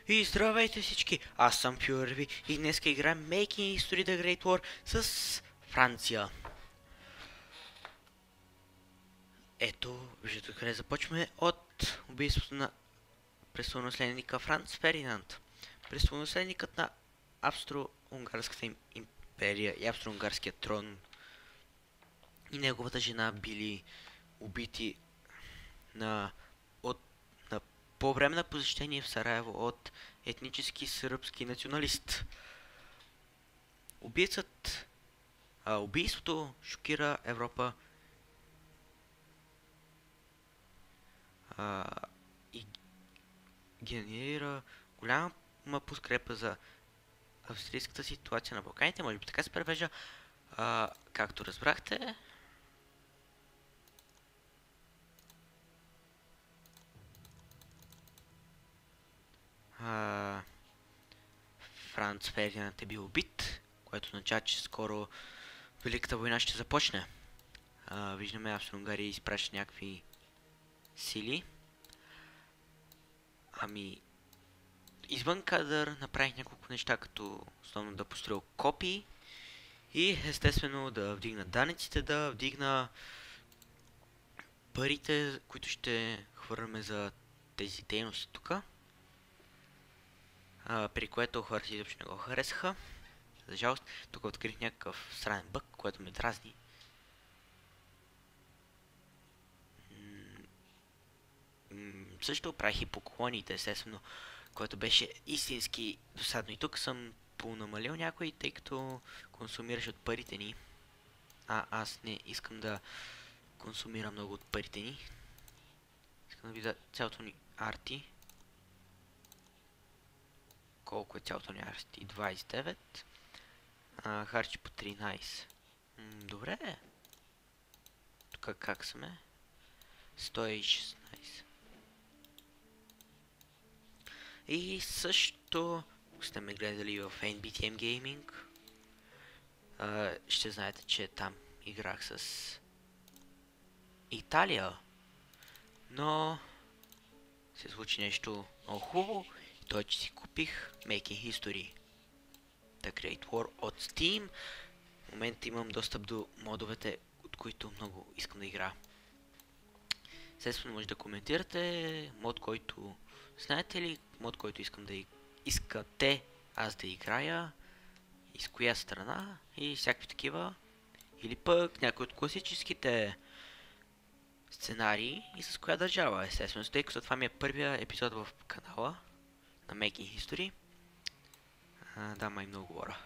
И здравейте всички! Аз съм Фюрви и днес играем Making History The Great War с Франция. Ето, виждате къде започваме от убийството на престолонаследника Франц Фердинанд. Престолонаследникът на Австро-Унгарската империя и Австро-Унгарския трон и неговата жена били убити по време на посещение в Сараево от етнически сръбски националист. Убийството шокира Европа и генерира голяма подкрепа за австрийската ситуация на Балканите. Може би така се превежда. Както разбрахте, Франц Фердинанд е бил убит, което означава, че скоро Великата война ще започне. Виждаме Австро-Унгария изпраща някакви сили. Извън кадър направих няколко неща, като основно да построя копии и естествено да вдигна данъците, да вдигна парите, които ще хвърляме за тези дейности тук. При което хората изобщо не го харесаха. За жалост, тук открих някакъв странен бък, което ме дразни. Също правих и по колониите, естествено, което беше истински досадно. И тук съм понамалил някой, тъй като консумираш от парите ни. Аз не искам да консумирам много от парите ни. Искам да видя цялото ни арти. Колко е цялото ни арти? 29. Харчи по 13. Добре. Тук как сме? 116. И също, ако сте ме гледали в NBTM Gaming, ще знаете, че там играх с Италия. Но се случи нещо много хубаво и то е, че си купих Making History The Great War от Steam. В момента имам достъп до модовете, от които много искам да игра. Естествено може да коментирате мод, който знаете ли, мод, който искате аз да играя и с коя страна и всякакви такива. Или пък някой от класическите сценарии и с коя държава, естествено. Тъй като това ми е първия епизод в канала на Making History. Да, май много говоря.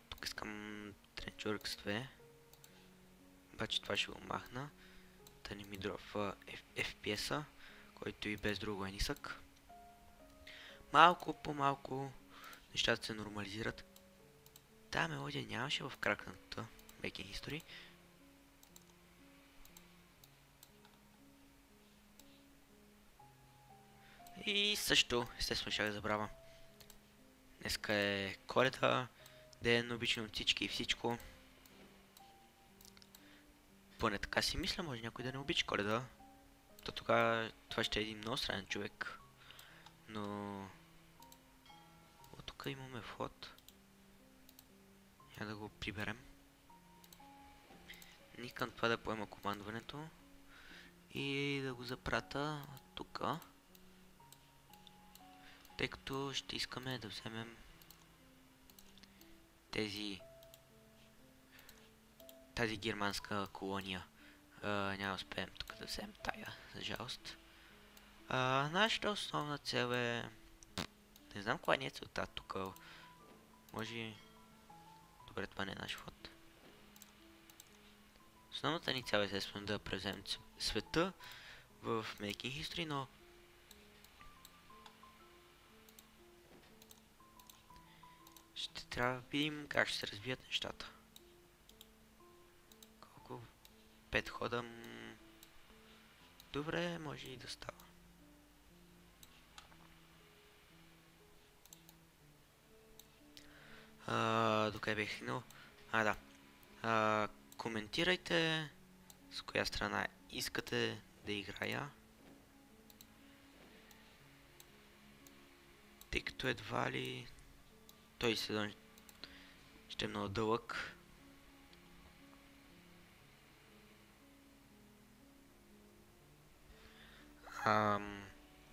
Тук искам тренчурък с 2. Обаче това ще го махна. Да не ми дропва FPS-а, който и без друго е нисък. Малко по малко нещата се нормализират. Тая мелодия нямаше в кракната Making History. И също, естествено ще забравя. Днеска е Коледа, ден обичан от всички и всичко. Поне така си мисля, може някой да не обича Коледа. То тогава това ще е един много странен човек. Но... От тук имаме вход. Я да го приберем. Не искам това да поема командването. И да го запрата тук. Тъй като ще искаме да вземем тази германска колония. Няма успеем тук да вземем тая, за жалост. Нашата основна цел е... Не знам коя ни е целта тук. Може... Добре, това не е наш ход. Основната ни цел е естествено да превземем света в Making History, но... Ще трябва да видим как ще се развият нещата. Колко? 5 хода... Добре, може и да става. Докъде бях стигнал? Да. Коментирайте с коя страна искате да играя. тъй като едва ли той сезон ще е много дълъг.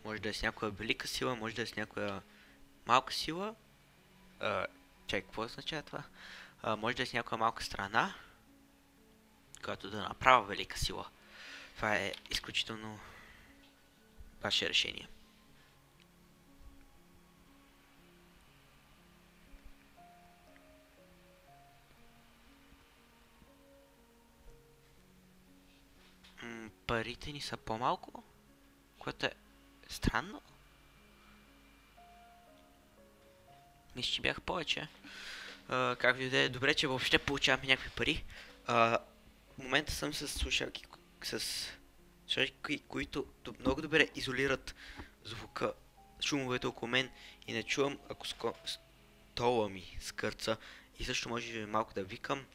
Може да е с някоя велика сила, може да е с някоя малка сила. Чай, какво означава това? Може да е с някоя малка страна, която да направи велика сила. Това е изключително ваше решение. Парите ни са по-малко, което е странно. Мисля, че бях повече. Как ви да е, добре, че въобще получаваме някакви пари. В момента съм с слушалки, които много добре изолират звука, шумовете около мен и не чувам, ако стола ми скърца и също може малко да викам.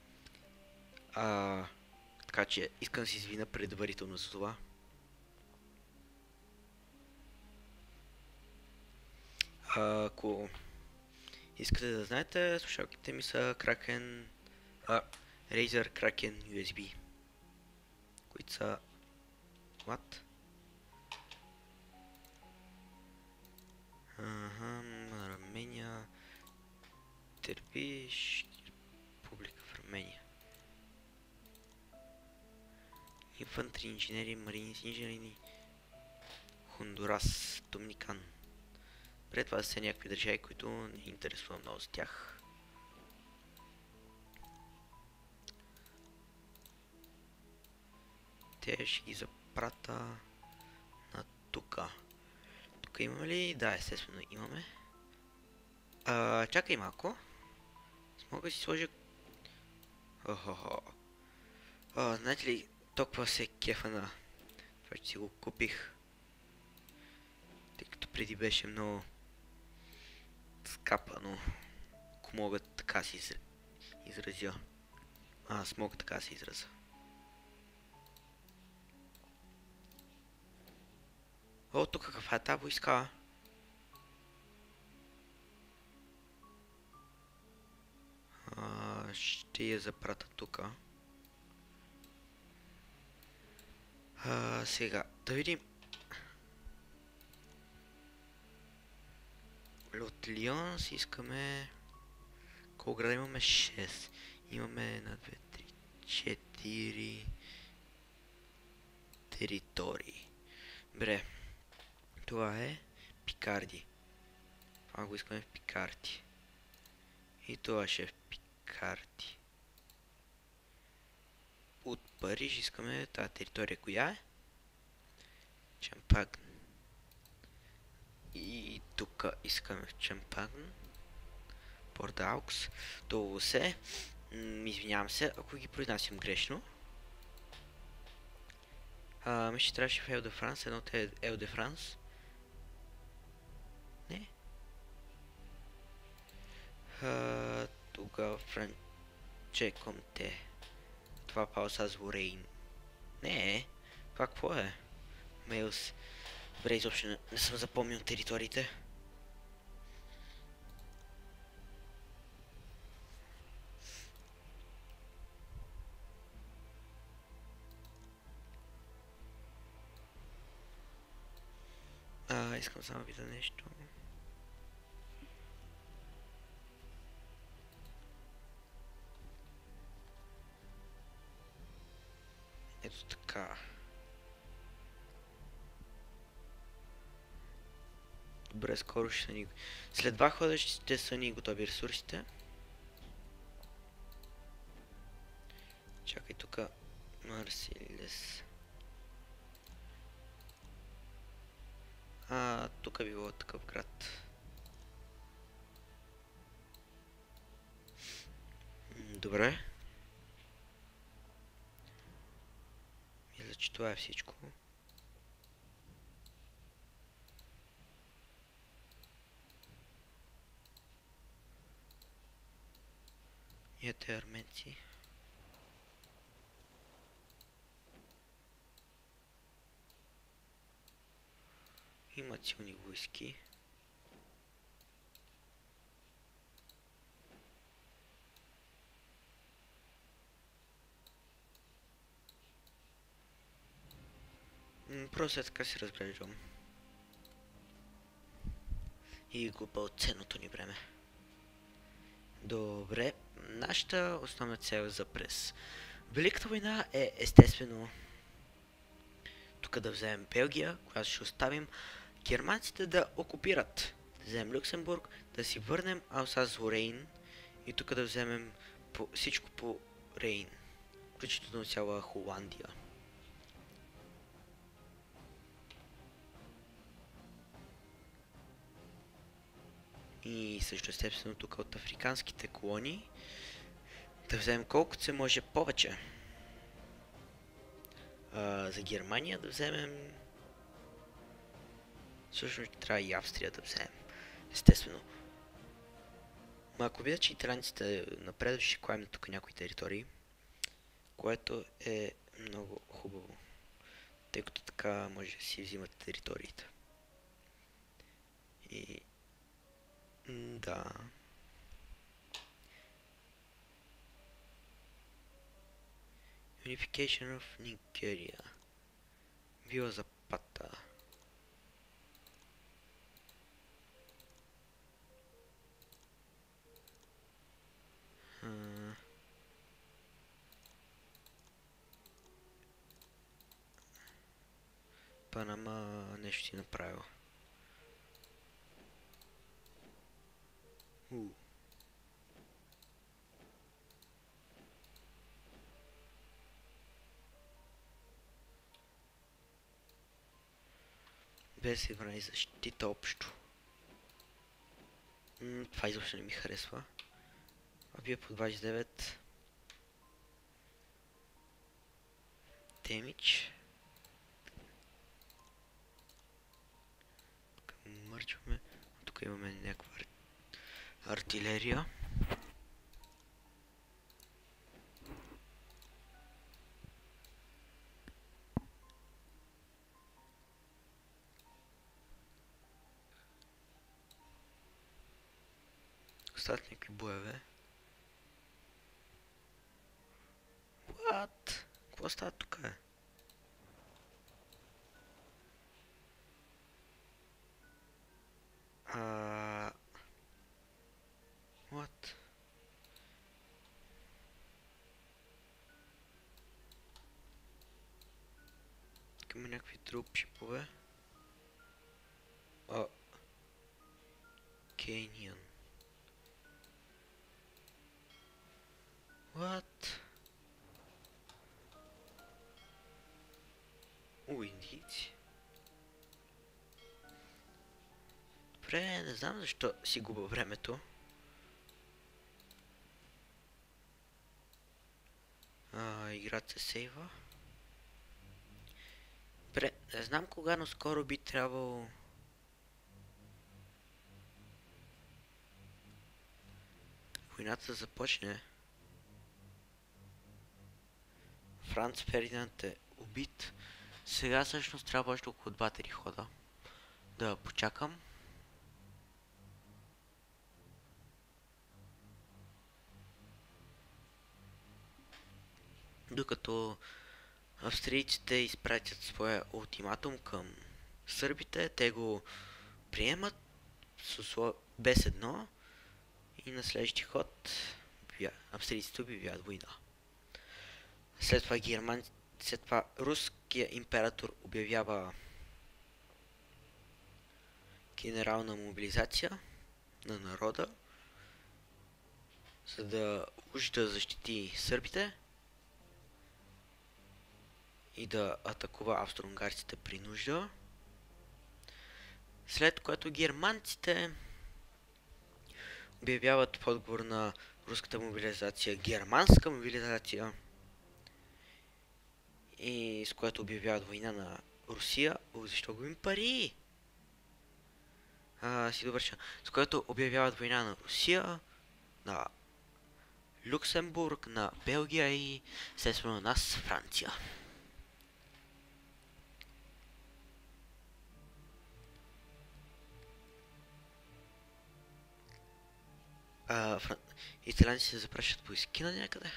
Така че искам да се извина предварително за това. Ако искате да знаете, слушалките ми са Kraken, Razer Kraken USB, които са... What? Армения, Търпиш, Република в Армения. Инфантри, инженери, марини, инженери, Хондурас, Доминикан. Пред това са някакви държави, които не интересувам много с тях. Те ще ги запрата на тука. Тук имаме ли? Да, естествено имаме. Чакай малко. Мога да си сложа... Знаете ли, толкова се кефа на това, че си го купих. Тъй като преди беше много скапано, ако мога така си изразя. Аз мога така се изразя. Тук каква е тази войска? Ще я запрата тука. Сега, да видим. От Лион си искаме... Колко града имаме? 6. Имаме 1, 2, 3, 4 територии. Добре. Това е Пикарди. Това го искаме в Пикарди. И това ще е в Пикарди. От Париж искаме тази територия. Коя е? Чампагн. И тук искаме в Чампагн. Порт-Аукс. Това се. Извинявам се, ако ги произнасям грешно. Мисля, трябваше в Ел-де-Франс. Едното е Ел-де-Франс. Не. Тогава Франчеком те. Това пауса с Лорейн. Не. Това какво е? Мейлс. Добре, изобщо не съм запомнил териториите. Искам само видя нещо. Ето така. Добре, скоро ще са ни... След 2 хода ще са ни готови ресурсите. Чакай тук. Марсилес. Тук би било такъв град. Добре. Мисля, че това е всичко. И ето арменци. Имат силни войски. Просто е така си разглеждам. И губа от ценното ни време. Добре, нашата основна цел за през Великата война е естествено тук да вземем Белгия, която ще оставим германците да окупират. Да вземем Люксембург, да си върнем Алсас-Лорейн и тук да вземем всичко по Рейн, включително цяла Холандия. И също естествено тук от африканските колонии да вземем колкото се може повече. За Германия да вземем... Всъщност трябва и Австрия да вземем. Естествено. Ако видя, че италянците напред ще клаем тук някои територии, което е много хубаво, тъй като така може да си взимат териториите. И... да... Unification of Nigeria. Вила Запата. Панама нещо си направила. Без сигурна и защита общо. Това изобщо не ми харесва. А бие по 29. Демидж. Тук мърчваме. Тук имаме някаква артилерия. Остават някакви боеве. What? Какво става тук? What? Тук има някакви дропшипове. Canyon. What? Индийци. Добре, не знам защо си губа времето. Играта се сейва. Добре, не знам кога, но скоро би трябвало... войната да започне. Франц Фердинанд е убит. Сега всъщност трябва още около 2-3 хода да почакам. Докато австрийците изпратят своя ултиматум към сърбите, те го приемат без едно и на следващия ход австрийците обявяват война. След това руския император обявява генерална мобилизация на народа, за да уж да защити сърбите и да атакува австро-унгарците при нужда. След което германците обявяват в отговор на руската мобилизация германска мобилизация, и с което обявяват война на Русия. Защо губим пари? Си довърша. С което обявяват война на Русия, на Люксембург, на Белгия и естествено на нас, Франция. Италианци се запращат войски на някъде.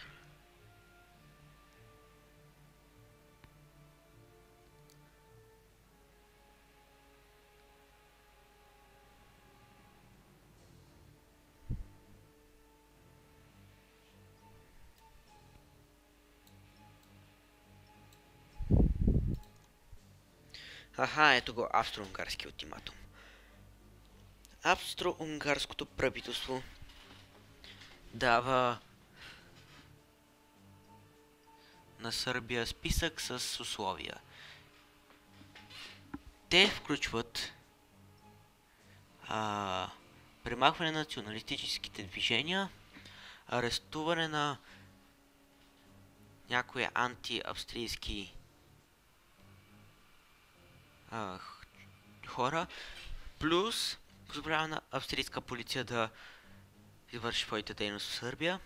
Аха, ето го австро-унгарски ултиматум. Австро-унгарското правителство дава на Сърбия списък с условия. Те включват премахване на националистическите движения, арестуване на някои антиавстрийски хора, плюс позволява на австрийска полиция да извърши своите дейност в Сърбия.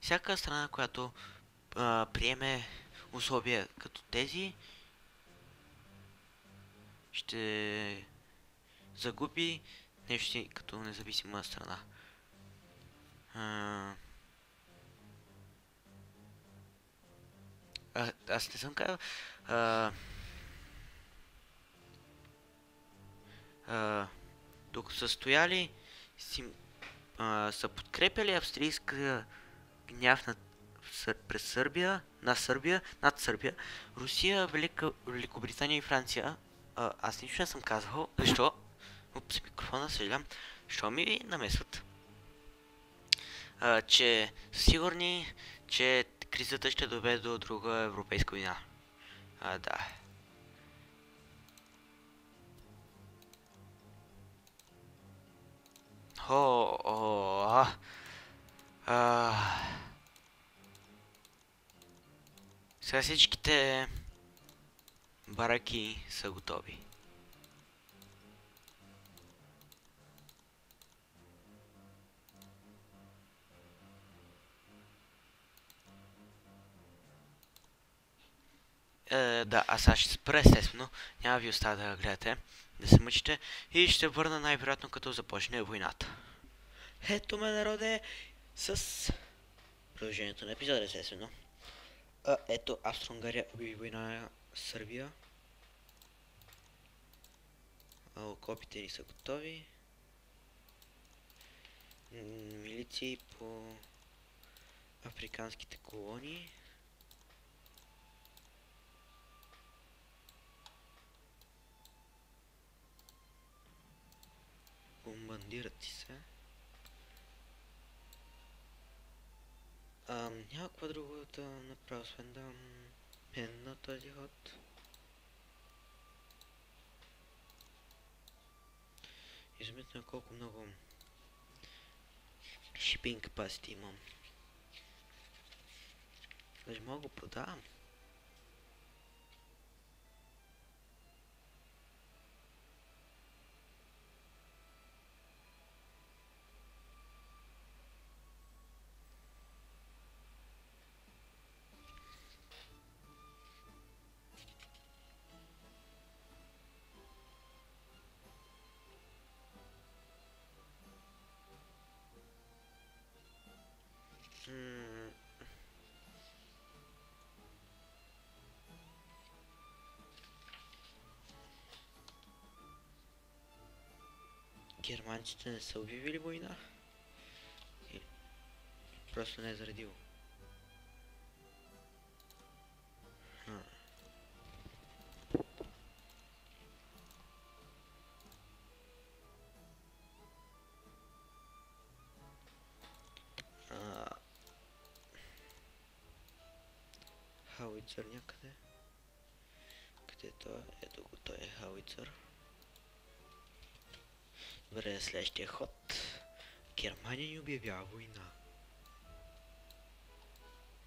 Всяка страна, която приеме условия като тези, ще загуби нещо си като независима страна. Аз не съм казал. Тук са стояли, са подкрепяли австрийска гняв през Сърбия, над Сърбия, Русия, Великобритания и Франция. Аз нищо не съм казвал. Защо? Упс, микрофона, съжалявам. Защо ми намесват? Че са сигурни, че кризата ще доведе до друга европейска война. Да. Сега всичките бараки са готови. Да, аз сега ще спра, естествено. Няма ви остава да гледате, да се мъчите. И ще върна най-вероятно като започне войната. Ето ме, народе, с продължението на епизода, естествено. Ето, Австро-Унгария обяви война на Сърбия. Окопите ни са готови. Милиции по африканските колонии. Бомбандират си се. Няма какво друго да направя, освен да на този ход. Измитно колко много shipping capacity имам. Даже мога го продавам. Германците не са обявили война? И просто не е заредило. Хауицър някъде. Къде е това? Ето го, той е хауицър. Добре, следващия ход. Германия ни обявява война.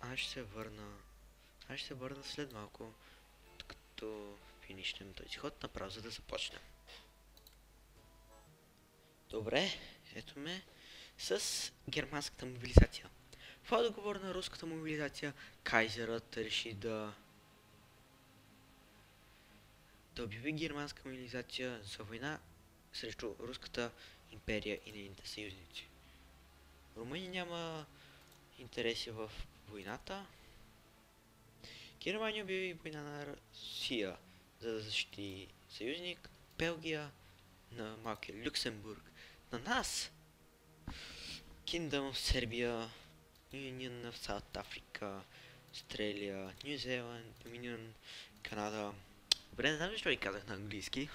Аз ще се върна след малко, като финишнем този ход, направо за да започнем. Добре, ето ме с германската мобилизация. В отговор на руската мобилизация, кайзерът реши да обяви германска мобилизация за война срещу Руската империя и нейните съюзници. Румъния няма интереси в войната. Германия обяви война на Русия, за да защити съюзник. Белгия на малкия Люксембург. На нас Kingdom of Serbia, Union of South Africa, Австралия, Нью Зеланд, Доминион, Канада. Добре, не знам защо ви казах на английски.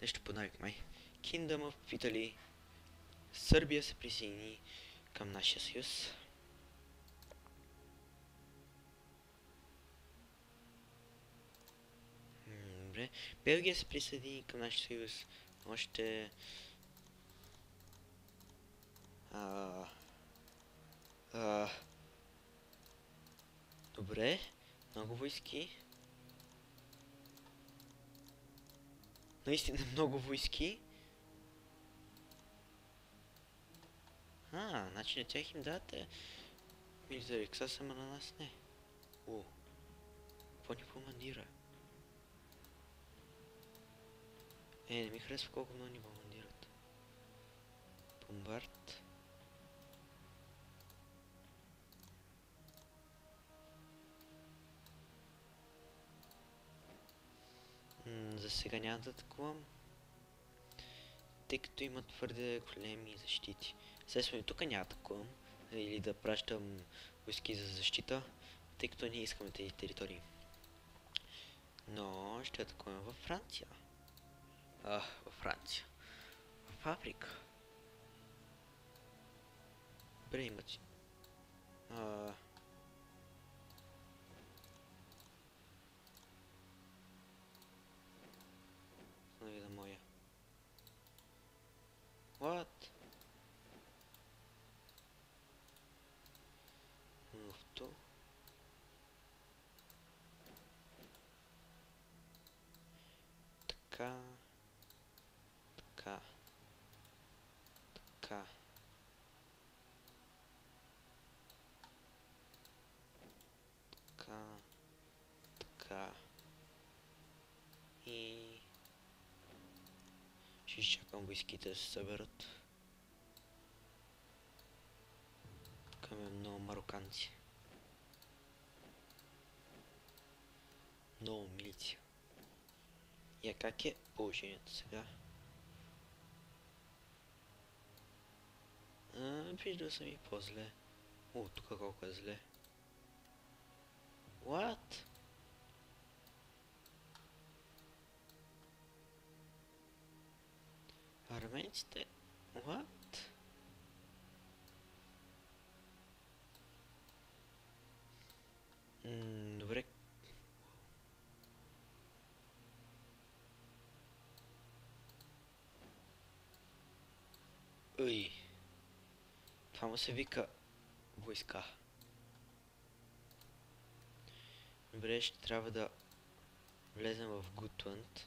Нещо поднавик май. Kingdom of Italy. Сърбия се присъедини към нашия съюз. Добре. Белгия се присъедини към нашия съюз. Още... Добре. Много войски. Наистина много войски. Значи на тях им дадете милитари клас, ама на нас не. Какво ни командира? Не ми харесва колко много ни командират. Бомбард. За сега няма да атакувам, тъй като има твърде големи защити. Естествено и тук няма да атакувам, или да пращам войски за защита, тъй като ние искаме тези територии. Но ще атакуваме във Франция. Във Франция. В Африка. Добре, имат си. Да моя. What? Муфто. Така. Така. Така. Така. Така. И... ще изчакам войските да се съберат. Тук има много мароканци. Много милиция. И как е положението сега? Виждал съм и по-зле. Тук колко е зле. What? Арменците? What? Добре. Ой. Това му се вика войска. Добре, ще трябва да влезем в Гутланд.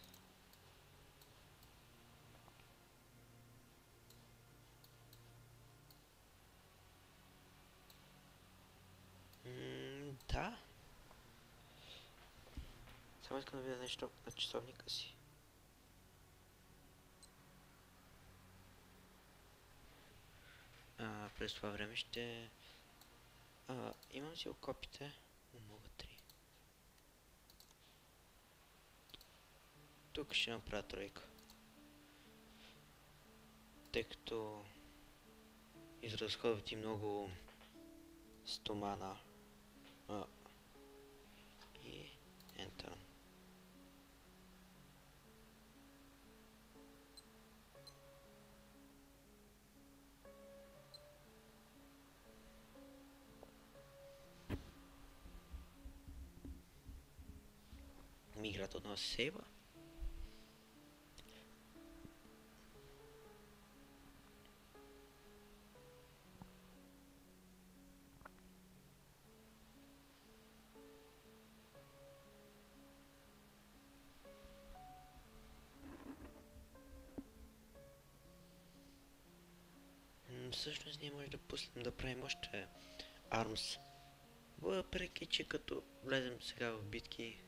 Да. Само искам да видя нещо на часовника си. През това време ще... имам си окопите. Мога 3. Тук ще направя тройка. Тъй като изразходват и много стомана. И Enter. Играта отново се сейва. Всъщност ние може да пуснем да правим още армс. Въпреки че като влезем сега в битки,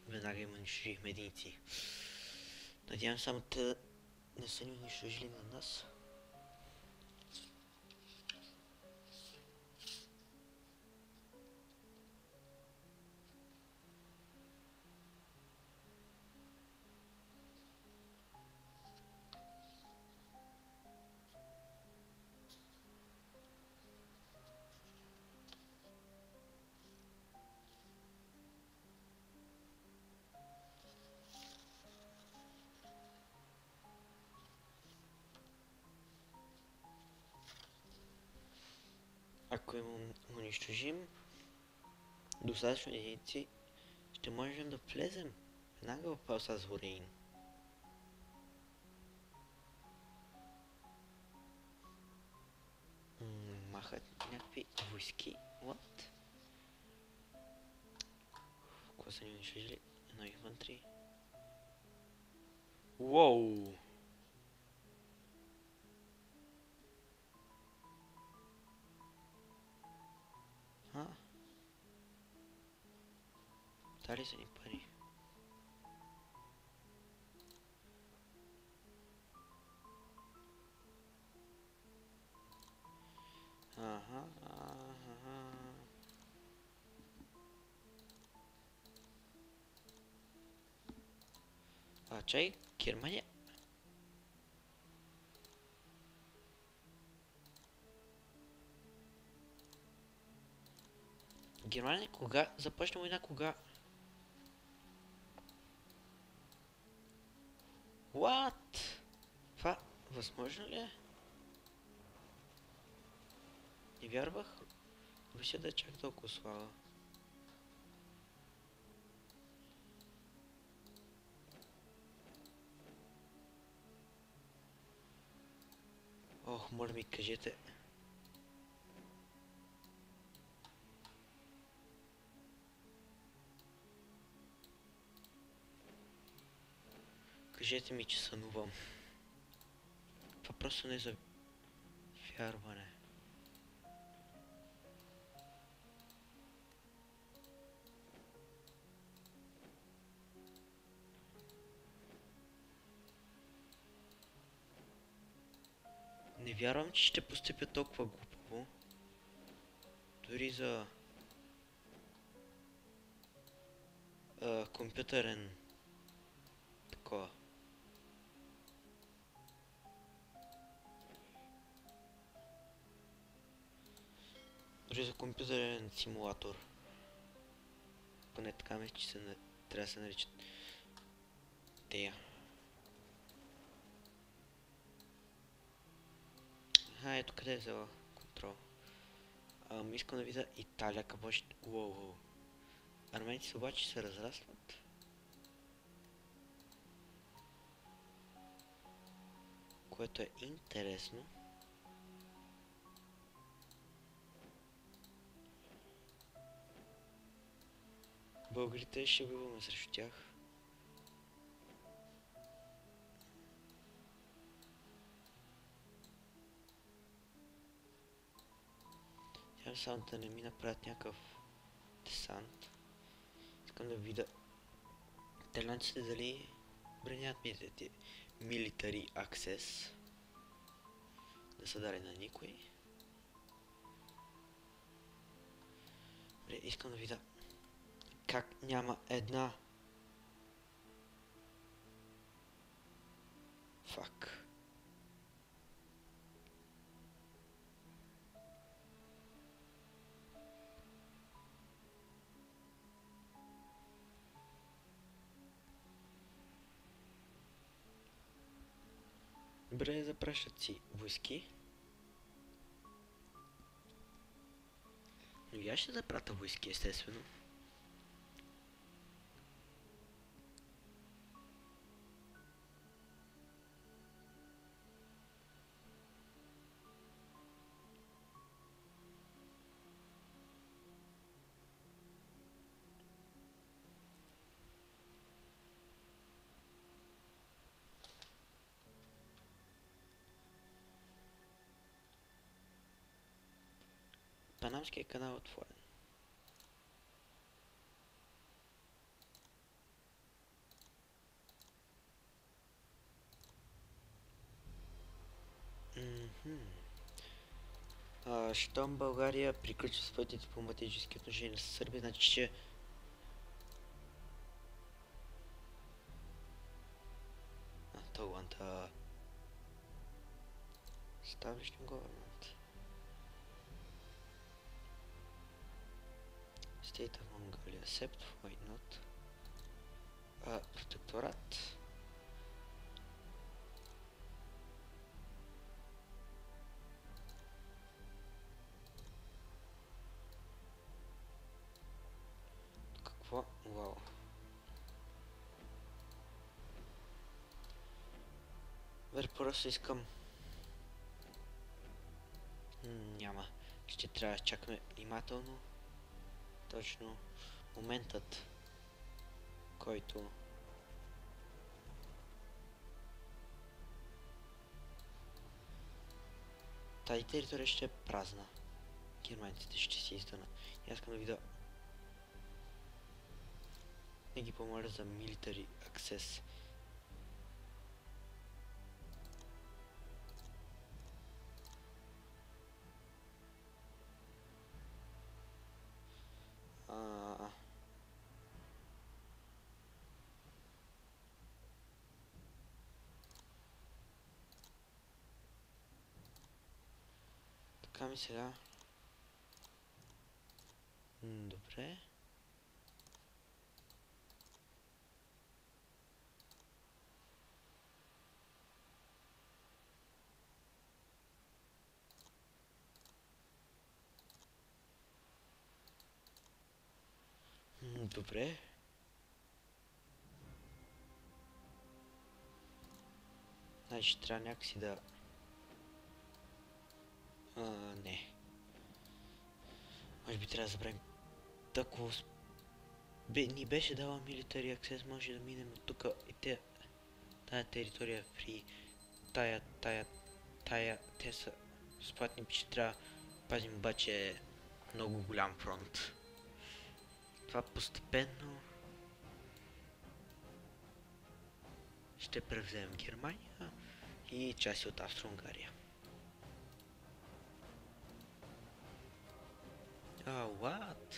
веднага им унищожихме единици. Надявам само те не са ни унищожили на нас. Ако им унищожим достатъчно единици, ще можем да влезем веднага в Алсас-Лорейн. Махат някакви войски. What? Какво са ни унищожили? Едно инфантри. Уоу! Дали са ни пари? Чай, Германия. Германия кога? Започна война кога? What? Това възможно ли е? Не вярвах. Русия да е чак толкова слава. Ох, моля ми кажете. Кажете ми, че сънувам. Това просто не е за вярване. Не вярвам, че ще постъпя толкова глупаво. Дори за компютърен такова. Дори за компютърен симулатор. Поне така мисля, че трябва да се наричат тея. Ето къде е взела контрол. Искам да видя Италия, какво ще... Уоу. Арменците обаче се разрастват. Което е интересно. Българите ще воюваме срещу тях. Трябва само да не ми направят някакъв десант. Искам да видя италианците дали бранят милитари аксес. Да са дали на никой. Добре, искам да видя как няма една. Фак. Добре, запращат си войски. Но и аз ще запрата войски, естествено. Панамския канал е отворен. Щом България приключи своите дипломатически отношения с Сърбия, значи че Таланта Establishing Government State of Mongolia accept, why not? Протекторат. Вау. Просто искам... Няма. Ще трябва да чакаме внимателно. Точно моментът, който... Тази територия ще е празна. Германците ще си изтънат. И аз искам да видя... Не ги помоля за military access. Така ми сега. Добре. Добре. Значи трябва някакси да... не. Може би трябва да забравим такова... Ни беше дала military access, може да минем от тук и тая територия фри. Те са сплатни, че трябва да пазим обаче много голям фронт. Това постепенно ще превземем Германия и части от Австро-Унгария. What?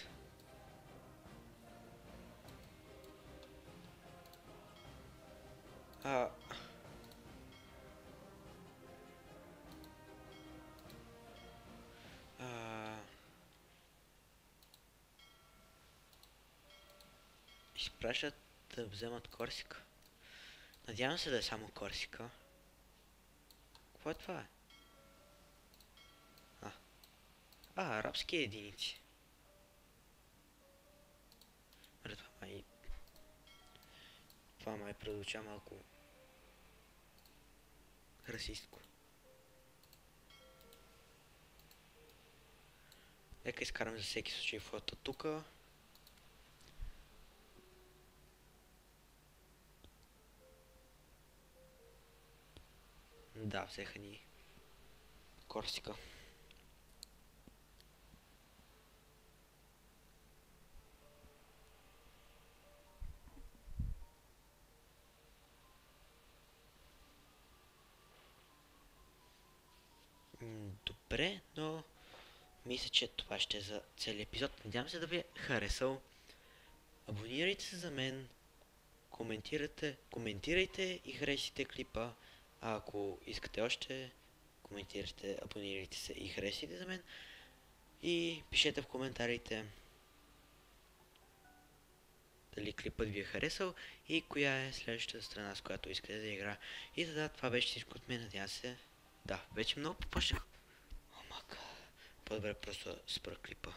Изпращат да вземат Корсика. Надявам се да е само Корсика. Какво е това? Арабски единици. Това май прозвуча малко расистко. Нека изкарам за всеки случай фото тука. Да, взеха ни Корсика. Добре, но мисля, че това ще е за целият епизод. Надявам се да ви е харесал. Абонирайте се за мен, коментирайте и харесайте клипа. А ако искате още, коментирайте, абонирайте се и харесайте за мен. И пишете в коментарите дали клипът ви е харесал и коя е следващата страна, с която искате да игра. И да, това беше всичко от мен, надявам се. Да, вече много попочнах. По-добре просто спра клипа.